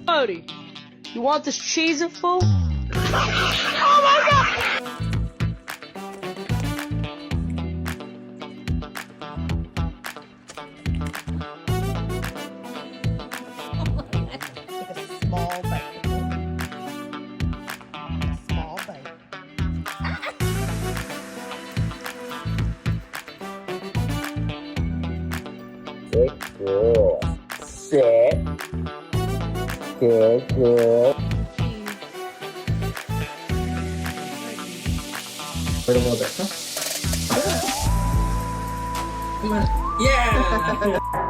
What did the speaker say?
Cody, you want this cheese full? Take a small bite. A small bite. Good girl. Sit. Good girl. Wait a little bit, huh? Yeah!